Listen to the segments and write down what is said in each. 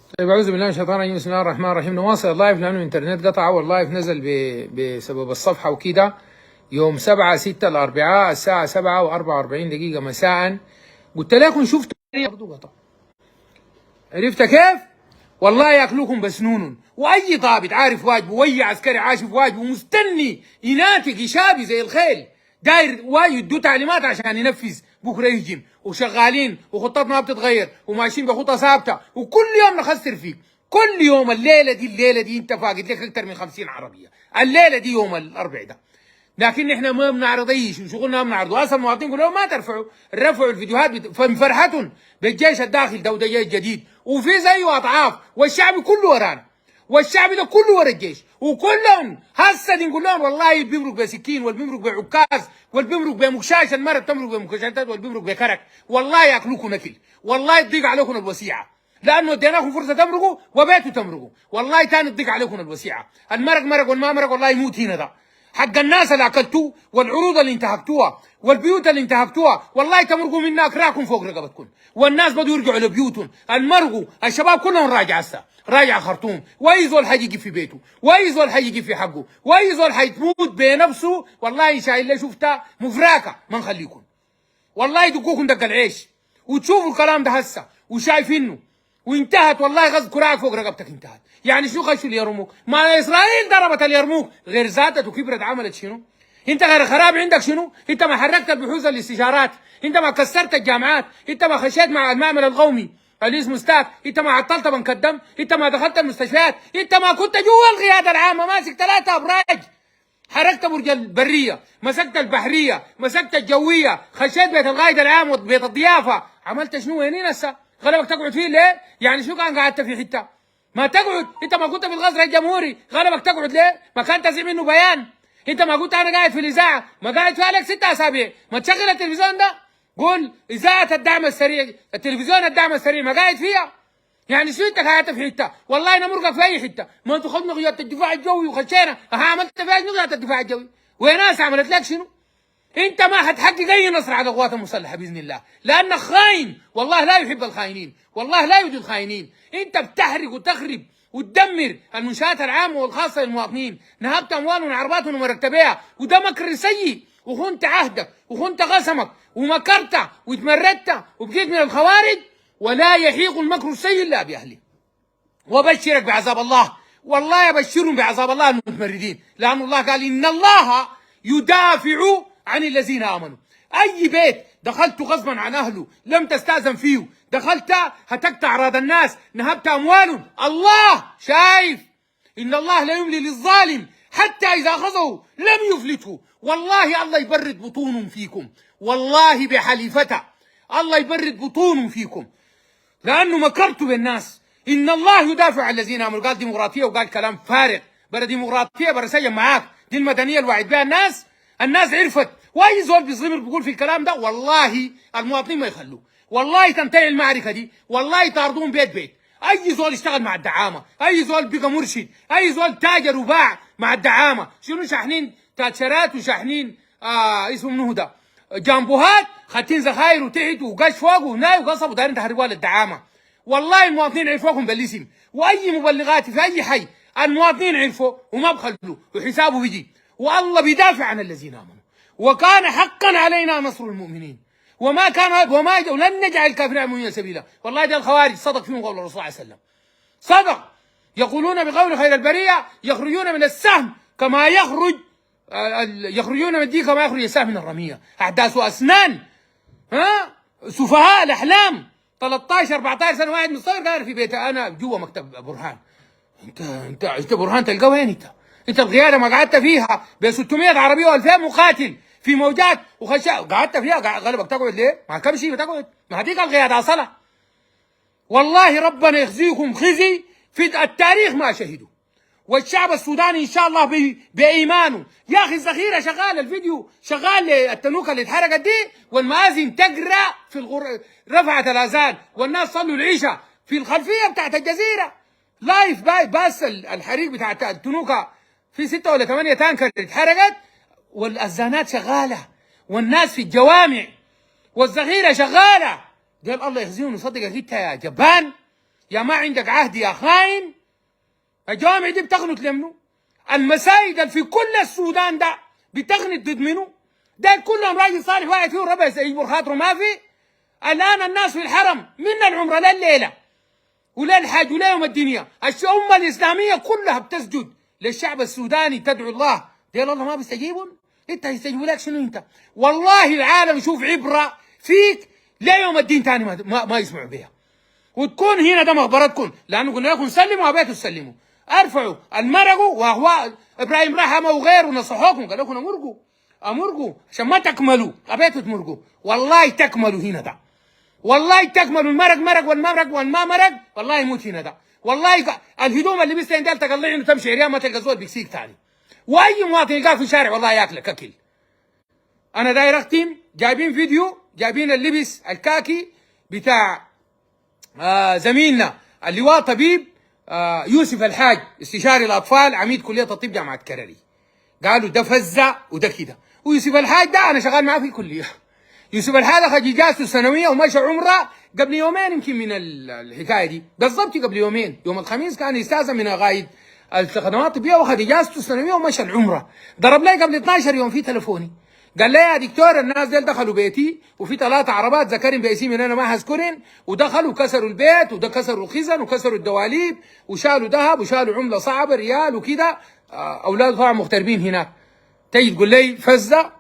طيب أعوذ بالله من الشيطان الرجيم. بسم الله الرحمن الرحيم. نواصل اللايف لأنه الإنترنت قطع، واللايف نزل بسبب الصفحة وكده. يوم 7/6 الأربعاء الساعة 7:44 مساء. قلت لكم شفتوا برضه قطع. عرفت كيف؟ والله ياكلوكم بسنون، واي ضابط عارف واجبه، واي عسكري عارف واجبه مستني يناتق يشابي زي الخيل، داير واجب يدوا تعليمات عشان ينفذ، بكره يهجم، وشغالين وخطتنا ما بتتغير وماشيين بخطه ثابته، وكل يوم نخسر فيك، كل يوم. الليله دي انت فاقد لك اكثر من 50 عربيه، الليله دي يوم الاربع ده. لكن احنا ما بنعرض اي شيء، شغلنا ما بنعرضه. اصلا المواطنين يقولوا ما ترفعوا، رفعوا الفيديوهات فرحتهم بالجيش الداخل ده، وده جيش جديد وفي زيه اضعاف، والشعب كله ورانا، والشعب ده كله ورا الجيش، وكلهم هسه نقول لهم والله اللي بيمرق بسكين، واللي بيمرق بعكاز، واللي بيمرق بمكشاش، المرة بتمرق بمكشاشات، واللي بيمرق بكرك، والله ياكلوكم نكل، والله يضيق عليكم الوسيعه، لانه اديناكم فرصه تمرقوا وبيتوا تمرقوا، والله تاني تضيق عليكم الوسيعه. المرق مرق والما مرق والله يموت هنا ده. حق الناس اللي اكلتوه، والعروض اللي انتهكتوها، والبيوت اللي انتهكتوها، والله تمرقوا منا اكراكم فوق رقبتكم، والناس بدوا يرجعوا لبيوتهم، المرقوا، الشباب كلهم راجع هسه، راجع خرطوم، واي زول حيجي في بيته، واي زول حيجي في حقه، واي زول حيتموت بنفسه، والله ان شاء الله شفتها مفراكه ما نخليكم، والله يدقوكم دق العيش، وتشوفوا الكلام ده هسه وشايفينه، وانتهت والله غزل كراعك فوق رقبتك انتهت. يعني شو خشوا اليرموك؟ ما اسرائيل ضربت اليرموك، غير زادت وكبرت عملت شنو؟ انت غير خراب عندك شنو؟ انت ما حركت البحوث الاستشارات، انت ما كسرت الجامعات، انت ما خشيت مع المعمل القومي اللي اسمه ستاك، انت ما عطلت بنك الدم، انت ما دخلت المستشفيات، انت ما كنت جوا القياده العامه ماسك 3 ابراج، حركت برج البريه، مسكت البحريه، مسكت الجويه، خشيت بيت القائد العام وبيت الضيافه، عملت شنو وينين هسه؟ غلبك تقعد فيه ليه؟ يعني شو كان قعدت في حته؟ ما تقعد، انت ما كنت في القصر الجمهوري، غلبك تقعد ليه؟ ما كان تزعم منه بيان، انت ما قلت انا قاعد في الاذاعه، ما قاعد فيها لك 6 اسابيع، ما تشغل التلفزيون ده، قول اذاعه الدعم السريع، التلفزيون الدعم السريع ما قاعد فيها. يعني شو انت قاعد في حته؟ والله نمرقك في اي حته، ما انتوا خدنا قياده الدفاع الجوي وخشينا، عملت فيها شنو قياده الدفاع الجوي؟ وناس عملت لك شنو؟ انت ما حتحقق اي نصر على القوات المسلحه باذن الله، لانك خاين، والله لا يحب الخاينين، والله لا يوجد خاينين، انت بتحرق وتخرب وتدمر المنشات العامه والخاصه للمواطنين، نهبت اموالهم وعرباتهم ومرتبيها، وده مكر سيء، وخنت عهدك وخنت قسمك ومكرت وتمردت وبقيت من الخوارج، ولا يحيق المكر السيء الا باهله. وبشرك بعذاب الله، والله يبشرهم بعذاب الله المتمردين، لأن الله قال إن الله يدافع عن الذين آمنوا. أي بيت دخلت غصبا عن أهله لم تستأذن فيه، دخلت هتكت أعراض الناس، نهبت أموالهم، الله شايف إن الله لا يملي للظالم حتى إذا أخذه لم يفلته. والله الله يبرد بطونهم فيكم، والله بحليفته الله يبرد بطونهم فيكم، لأنه مكرتوا بالناس. إن الله يدافع عن الذين آمنوا، قال ديمقراطية وقال كلام فارغ، بلا ديمقراطية بلا سجن معاك، دي المدنية اللي وعد بها الناس، الناس عرفت، وأي زول بيظلم بيقول في الكلام ده والله المواطنين ما يخلوه، والله تنتهي المعركة دي، والله يطاردون بيت بيت، أي زول يشتغل مع الدعامة، أي زول بقى مرشد، أي زول تاجر وباع مع الدعامة، شنو شاحنين تاتشرات وشاحنين اسمه منو ده جامبوهات، خاتين زخاير وتحت وقش فوق وناي وقصب ودايرين تحرقوها للدعامه. والله المواطنين عرفوكم بالاسم، واي مبلغات في اي حي المواطنين عرفوا وما بخلوا وحسابه بيجي، والله بيدافع عن الذين امنوا، وكان حقا علينا نصر المؤمنين، ولن نجعل الكافرين المؤمنين سبيلا. والله ده الخوارج صدق فيهم قول الرسول صلى الله عليه وسلم، صدق، يقولون بقول خير البريه يخرجون من السهم كما يخرجون من الدين كما يخرج السهم من الرميه، احداث اسنان، سفهاء الاحلام، 13 14 سنه واحد مصير قاعد في بيته، انا جوا مكتب برهان. انت برهان تلقاه وين انت؟ انت القياده ما قعدت فيها ب 600 عربيه و2000 مقاتل في موجات قعدت فيها، غلبك تقعد ليه؟ ما كم شيء بتقعد؟ ما هذيك القياده اصلا. والله ربنا يخزيكم خزي في التاريخ ما شهدوا، والشعب السوداني ان شاء الله بايمانه. يا اخي الذخيره شغال، الفيديو شغال، التنوكه اللي اتحرقت دي، والمآذن تقرا في رفعت الاذان، والناس صلوا العشاء في الخلفيه بتاعت الجزيره لايف باس الحريق بتاعت التنوكه، في 6 ولا 8 تانكر اتحرقت، والاذانات شغاله، والناس في الجوامع، والذخيره شغاله. قال الله يخزيهم ويصدقك انت يا جبان، يا ما عندك عهد يا خاين. الجوامع دي بتغنط لمنه؟ المساجد اللي في كل السودان ده بتغنط ضد منه؟ ده كلهم راجل صالح واحد فيهم ربع يجبر خاطره ما في. الان الناس في الحرم من العمره لليله وللحج وليوم الدنيا، الأمة الإسلامية كلها بتسجد للشعب السوداني تدعو الله، ديل الله ما بيستجيبون؟ انت هيستجيبوا لك شنو انت؟ والله العالم يشوف عبرة فيك ليوم الدين تاني ما يسمعوا بها. وتكون هنا ده مقبرتكم، لانه قلنا لكم سلموا وابيتوا تسلموا. ارفعوا المرقوا واهواء ابراهيم رحمه وغيره نصحوكم قال لكم امرقوا عشان ما تكملوا، ابيتوا تمرقوا. والله تكملوا هنا ده، والله تكملوا. المرق مرق والمرق والما مرق والله يموت هنا ده. والله الهدوم اللي بيستين ديل تقلع انه تمشي عريان ما تلقى زول بيكسيك ثاني. واي مواطن يلقاه في الشارع والله ياكلك اكل. انا داير اختم، جايبين فيديو، جايبين اللبس الكاكي بتاع زميلنا اللواء طبيب يوسف الحاج استشاري الاطفال عميد كليه الطب جامعه كرري. قالوا ده فزع وده كده. ويوسف الحاج ده انا شغال معاه في الكليه. يوسف الحاج اخذ اجازته السنويه ومشى عمره قبل يومين يمكن من الحكايه دي، بالضبط قبل يومين، يوم الخميس كان يستاذن من قائد الخدمات الطبيه واخذ اجازته السنويه ومشى العمره. ضرب لي قبل 12 يوم في تلفوني قال لي يا دكتور الناس ديل دخلوا بيتي وفي 3 عربات ذكرين باسمي انا ما هذكرن، ودخلوا كسروا البيت وده كسروا الخزن وكسروا الدواليب وشالوا ذهب وشالوا عمله صعبه ريال وكده. اولاده طبعا مغتربين هناك. تيجي تقول لي فزه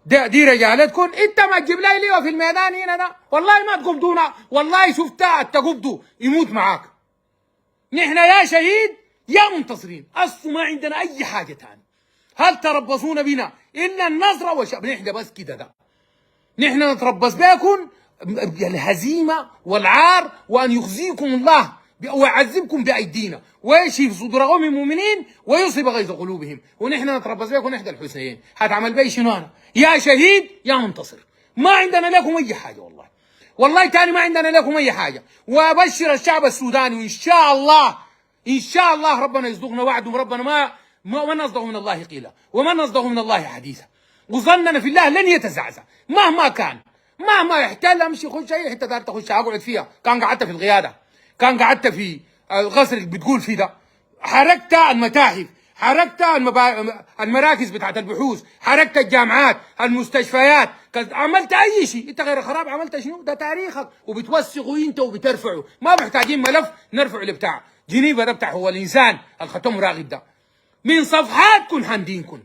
دي رجالتكم، انت ما تجيب لي ليه في الميدان هنا ده؟ والله ما تقبضونا، والله شفتها تقبضوا يموت معاك. نحن يا شهيد يا منتصرين، اصلا ما عندنا اي حاجه ثانيه. هل تربصون بنا الا النصر والشعب؟ نحن بس كده ده. نحن نتربص بكم الهزيمه والعار وان يخزيكم الله ويعذبكم بايدينا ويشفي صدور قوم المؤمنين ويصيب غيظ قلوبهم، ونحن نتربص بكم نحن الحسنيين. هتعمل بي شنو انا؟ يا شهيد يا منتصر. ما عندنا لكم اي حاجه والله. والله تاني ما عندنا لكم اي حاجه. وابشر الشعب السوداني وان شاء الله ان شاء الله ربنا يصدقنا وعده، وربنا ما نصدق من الله قيلا وما نصدق من الله حديثا، وظننا في الله لن يتزعزع مهما كان. مهما يحتل امشي خش اي حته دار تخش اقعد فيها. كان قعدت في القياده، كان قعدت في القصر اللي بتقول فيه ده، حركت المتاحف، حركت المراكز بتاعت البحوث، حركت الجامعات، المستشفيات، عملت اي شيء. انت غير خراب عملت شنو؟ ده تاريخك وبتوثقوا انت وبترفعوا. ما محتاجين ملف نرفعه لبتاع جنيفا ده بتاع هو الانسان الختم راغب ده. من صفحاتكم حندينكم،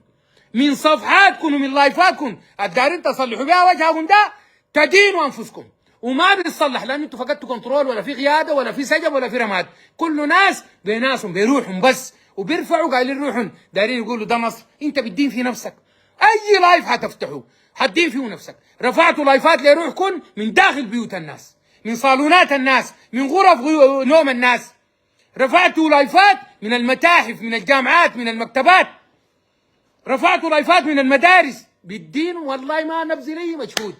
من صفحاتكم ومن لايفاتكم الدارين تصلحوا بها وجهكم ده تدينوا انفسكم. وما بيتصلح لانه انتوا فقدتوا كنترول، ولا في قياده ولا في سجن ولا في رماد. كل ناس بناسهم بيروحهم بس وبيرفعوا قايلين روحهم دايرين يقولوا ده مصر. انت بتدين في نفسك. اي لايف هتفتحوا هتدين فيه نفسك. رفعتوا لايفات لروحكم من داخل بيوت الناس، من صالونات الناس، من غرف نوم الناس. رفعتوا لايفات من المتاحف، من الجامعات، من المكتبات. رفعتوا لايفات من المدارس. بالدين والله ما نبذل اي مجهود.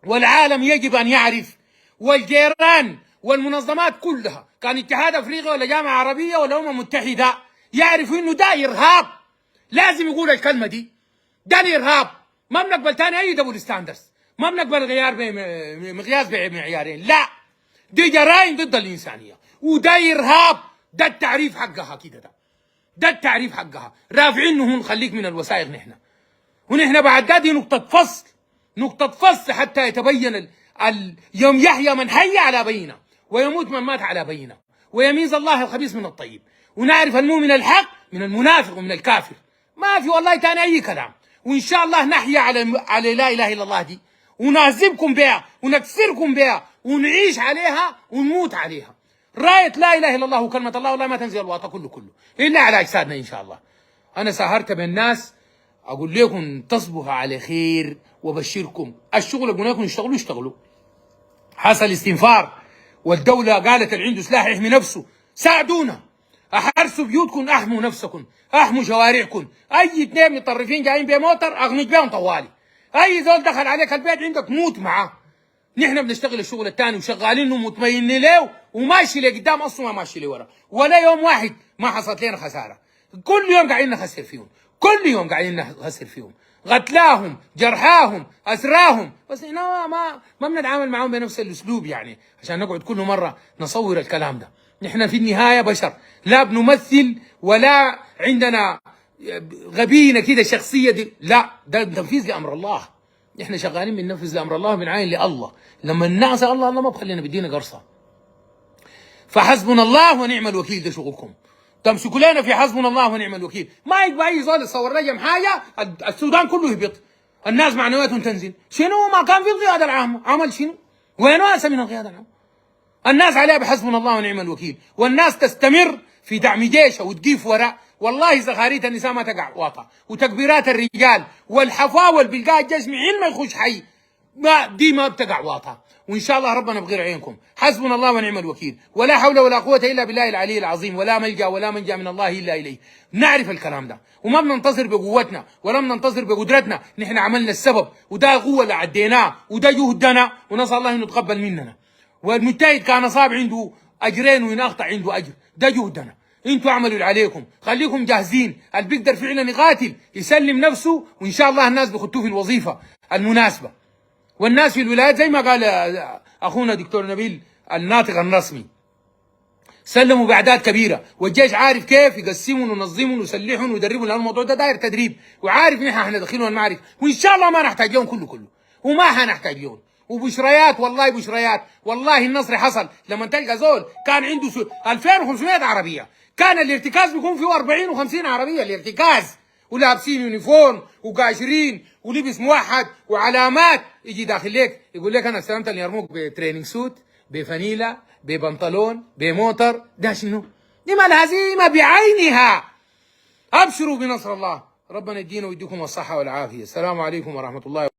والعالم يجب ان يعرف، والجيران والمنظمات كلها، كان اتحاد افريقيا ولا جامعه عربيه ولا متحده، يعرفوا انه ده ارهاب. لازم يقول الكلمه دي. ده الارهاب. ما بنقبل ثاني اي دبل ستاندرز، ما بنقبل غيار مقياس بمعيارين، لا. دي جرائم ضد الانسانيه وده ارهاب. ده التعريف حقها كده ده التعريف حقها. رافعينه نخليك من الوثائق نحن. ونحن بعد ده دي نقطة فصل حتى يتبين يوم يحيى من حي على بينه ويموت من مات على بينه، ويميز الله الخبيث من الطيب، ونعرف المؤمن الحق من المنافق ومن الكافر. ما في والله تاني اي كلام. وان شاء الله نحيا على لا اله الا الله دي، ونعذبكم بها ونكسركم بها ونعيش عليها ونموت عليها. راية لا اله الا الله وكلمة الله والله ما تنزل الواطة كله الا على اجسادنا ان شاء الله. انا سهرت بالناس اقول لكم تصبحوا على خير وبشركم. الشغل قلنا لكم اشتغلوا. حصل استنفار والدولة قالت اللي عنده سلاح يحمي نفسه ساعدونا. احرسوا بيوتكم، احموا نفسكم، احموا شوارعكم. اي اثنين متطرفين جايين بموتر اغنج بهم طوالي. اي زول دخل عليك البيت عندك موت معاه. نحن بنشتغل الشغل الثاني وشغالين ومطمئنين له وماشي لقدام، اصلا ما ماشي لورا. ولا يوم واحد ما حصلت لنا خساره. كل يوم قاعدين نخسر فيهم، كل يوم قاعدين نخسر فيهم. قتلاهم، جرحاهم، اسراهم، بس هنا ما بنتعامل معهم بنفس الاسلوب يعني عشان نقعد كل مره نصور الكلام ده. نحن في النهايه بشر، لا بنمثل ولا عندنا غبينه كده شخصيه دي، لا، ده تنفيذ لامر الله. احنا شغالين بننفذ لامر الله وبنعاين لله. لما نعصي الله، الله ما بخلينا بدينا قرصه. فحسبنا الله ونعم الوكيل، ده شغلكم. تمسكوا لنا في حسبنا الله ونعم الوكيل، ما يبقى اي زول يصور رجم حاجه السودان كله يهبط، الناس معنوياتهم تنزل. شنو ما كان في القياده العامه؟ عمل شنو؟ وين واسع من القياده العامه؟ الناس عليها بحسبنا الله ونعم الوكيل، والناس تستمر في دعم جيشها وتقيف وراء. والله زخاريت النساء ما تقع واطه، وتكبيرات الرجال والحفاوه اللي بيلقاها الجسم علم ما يخش حي، ما بتقع واطه. وان شاء الله ربنا بغير عينكم. حسبنا الله ونعم الوكيل، ولا حول ولا قوه الا بالله العلي العظيم، ولا ملجا ولا منجا من الله الا اليه. نعرف الكلام ده، وما بننتصر بقوتنا ولا بننتصر بقدرتنا، نحن عملنا السبب، وده قوه اللي عديناه، وده جهدنا، ونسال الله انه يتقبل مننا. والمجتهد كان صاب عنده اجرين وان اخطا عنده اجر، ده جهدنا. انتوا اعملوا اللي عليكم، خليكم جاهزين، اللي بيقدر فعلا يقاتل يسلم نفسه، وان شاء الله الناس بيخطوه في الوظيفه المناسبه. والناس في الولايات زي ما قال اخونا دكتور نبيل الناطق الرسمي، سلموا باعداد كبيره، والجيش عارف كيف يقسمهم وينظمهم ويسلحهم ويدربهم، لان الموضوع ده داير تدريب، وعارف نحن حندخلهم المعركه، وان شاء الله ما نحتاج لهم كله، وما حنحتاج لهم. وبشريات، والله بشريات، والله النصر حصل لما تلقى زول كان عنده 2500 عربيه، كان الارتكاز بيكون فيه 40 و50 عربيه الارتكاز، ولابسين يونيفورم وقاشرين ولبس موحد وعلامات. يجي داخل ليك يقول لك انا استلمت اليرموك بتريننج سوت، بفانيلا، ببنطلون، بموتر. ده شنو؟ دي ما الهزيمه بعينها. ابشروا بنصر الله، ربنا يدينا ويديكم الصحه والعافيه. السلام عليكم ورحمه الله.